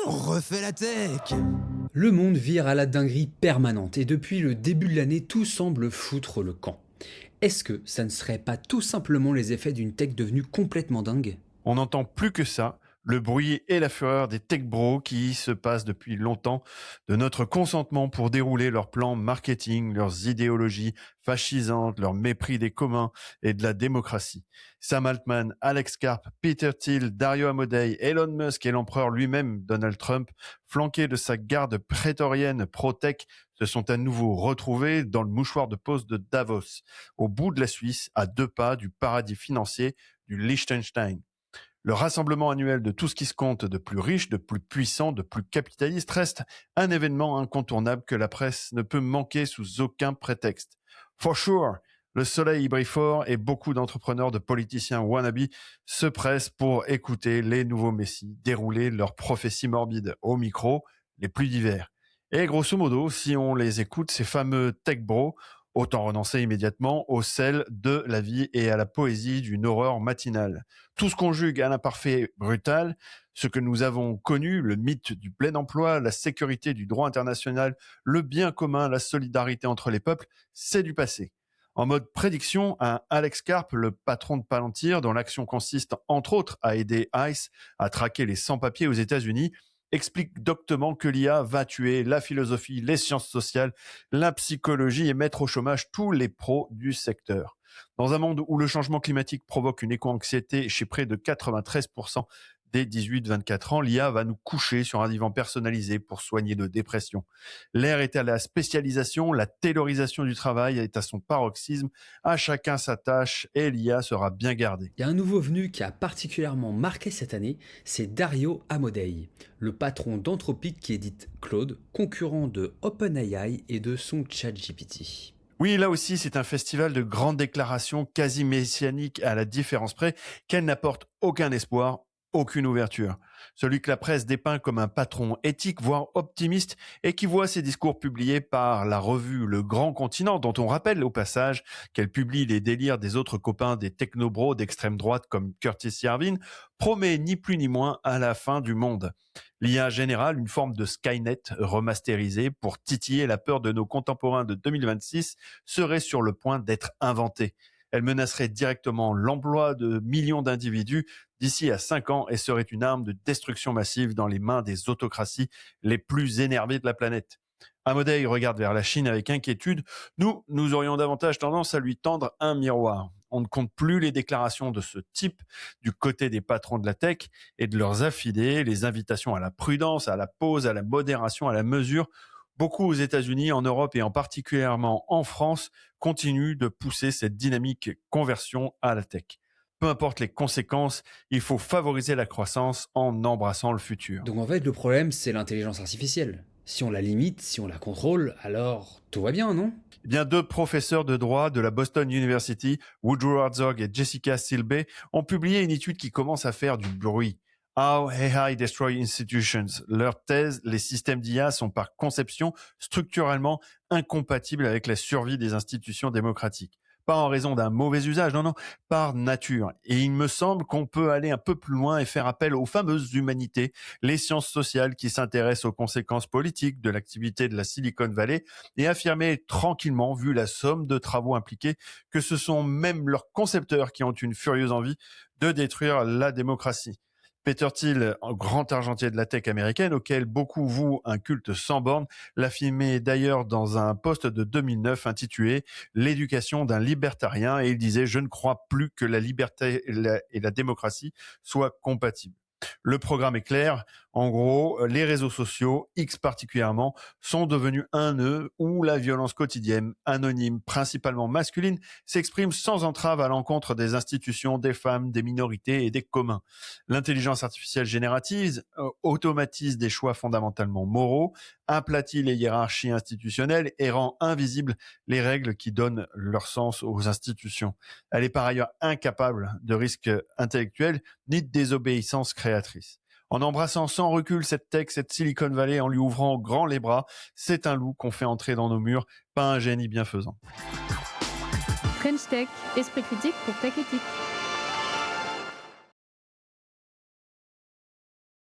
refait la tech. Le monde vire à la dinguerie permanente et depuis le début de l'année, tout semble foutre le camp. Est-ce que ça ne serait pas tout simplement les effets d'une tech devenue complètement dingue? On n'entend plus que ça, le bruit et la fureur des tech bros qui se passent depuis longtemps de notre consentement pour dérouler leurs plans marketing, leurs idéologies fascisantes, leur mépris des communs et de la démocratie. Sam Altman, Alex Karp, Peter Thiel, Dario Amodei, Elon Musk et l'empereur lui-même, Donald Trump, flanqués de sa garde prétorienne pro-tech, se sont à nouveau retrouvés dans le mouchoir de pause de Davos, au bout de la Suisse, à 2 pas du paradis financier du Liechtenstein. Le rassemblement annuel de tout ce qui se compte de plus riche, de plus puissant, de plus capitaliste reste un événement incontournable que la presse ne peut manquer sous aucun prétexte. For sure, le soleil y brille fort et beaucoup d'entrepreneurs, de politiciens wannabe se pressent pour écouter les nouveaux messies dérouler leurs prophéties morbides au micro les plus divers. Et grosso modo, si on les écoute, ces fameux tech bros, autant renoncer immédiatement au sel de la vie et à la poésie d'une horreur matinale. Tout se conjugue à l'imparfait brutal, ce que nous avons connu, le mythe du plein emploi, la sécurité du droit international, le bien commun, la solidarité entre les peuples, c'est du passé. En mode prédiction, un Alex Karp, le patron de Palantir, dont l'action consiste entre autres à aider ICE à traquer les sans-papiers aux États-Unis, explique doctement que l'IA va tuer la philosophie, les sciences sociales, la psychologie et mettre au chômage tous les pros du secteur. Dans un monde où le changement climatique provoque une éco-anxiété chez près de 93% des 18-24 ans, l'IA va nous coucher sur un divan personnalisé pour soigner de dépression. L'ère est à la spécialisation, la taylorisation du travail est à son paroxysme, à chacun sa tâche et l'IA sera bien gardée. Il y a un nouveau venu qui a particulièrement marqué cette année, c'est Dario Amodei, le patron d'Anthropic qui édite Claude, concurrent de OpenAI et de son ChatGPT. Oui, là aussi, c'est un festival de grandes déclarations quasi messianiques à la différence près qu'elles n'apportent aucun espoir, aucune ouverture. Celui que la presse dépeint comme un patron éthique, voire optimiste, et qui voit ses discours publiés par la revue Le Grand Continent, dont on rappelle au passage qu'elle publie les délires des autres copains des technobros d'extrême droite comme Curtis Yarvin, promet ni plus ni moins à la fin du monde. L'IA générale, une forme de Skynet remasterisée pour titiller la peur de nos contemporains de 2026, serait sur le point d'être inventée. Elle menacerait directement l'emploi de millions d'individus d'ici à 5 ans et serait une arme de destruction massive dans les mains des autocraties les plus énervées de la planète. Amodei regarde vers la Chine avec inquiétude. Nous aurions davantage tendance à lui tendre un miroir. On ne compte plus les déclarations de ce type du côté des patrons de la tech et de leurs affidés, les invitations à la prudence, à la pause, à la modération, à la mesure. Beaucoup aux États-Unis, en Europe et en particulièrement en France continuent de pousser cette dynamique conversion à la tech. Peu importe les conséquences, il faut favoriser la croissance en embrassant le futur. Donc en fait, le problème, c'est l'intelligence artificielle. Si on la limite, si on la contrôle, alors tout va bien, non? Eh bien, 2 professeurs de droit de la Boston University, Woodrow Herzog et Jessica Silbey, ont publié une étude qui commence à faire du bruit. How AI Destroy Institutions. Leur thèse, les systèmes d'IA sont par conception structurellement incompatibles avec la survie des institutions démocratiques. Pas en raison d'un mauvais usage, non, par nature. Et il me semble qu'on peut aller un peu plus loin et faire appel aux fameuses humanités, les sciences sociales qui s'intéressent aux conséquences politiques de l'activité de la Silicon Valley et affirmer tranquillement, vu la somme de travaux impliqués, que ce sont même leurs concepteurs qui ont une furieuse envie de détruire la démocratie. Peter Thiel, grand argentier de la tech américaine, auquel beaucoup vouent un culte sans borne, l'affirmait d'ailleurs dans un post de 2009 intitulé « L'éducation d'un libertarien » et il disait « Je ne crois plus que la liberté et la démocratie soient compatibles ». Le programme est clair. En gros, les réseaux sociaux, X particulièrement, sont devenus un nœud où la violence quotidienne, anonyme, principalement masculine, s'exprime sans entrave à l'encontre des institutions, des femmes, des minorités et des communs. L'intelligence artificielle générative automatise des choix fondamentalement moraux, aplatit les hiérarchies institutionnelles et rend invisibles les règles qui donnent leur sens aux institutions. Elle est par ailleurs incapable de risques intellectuels ni de désobéissance créatrice. En embrassant sans recul cette tech, cette Silicon Valley, en lui ouvrant grand les bras, c'est un loup qu'on fait entrer dans nos murs, pas un génie bienfaisant. French Tech, esprit critique pour Tech Éthique.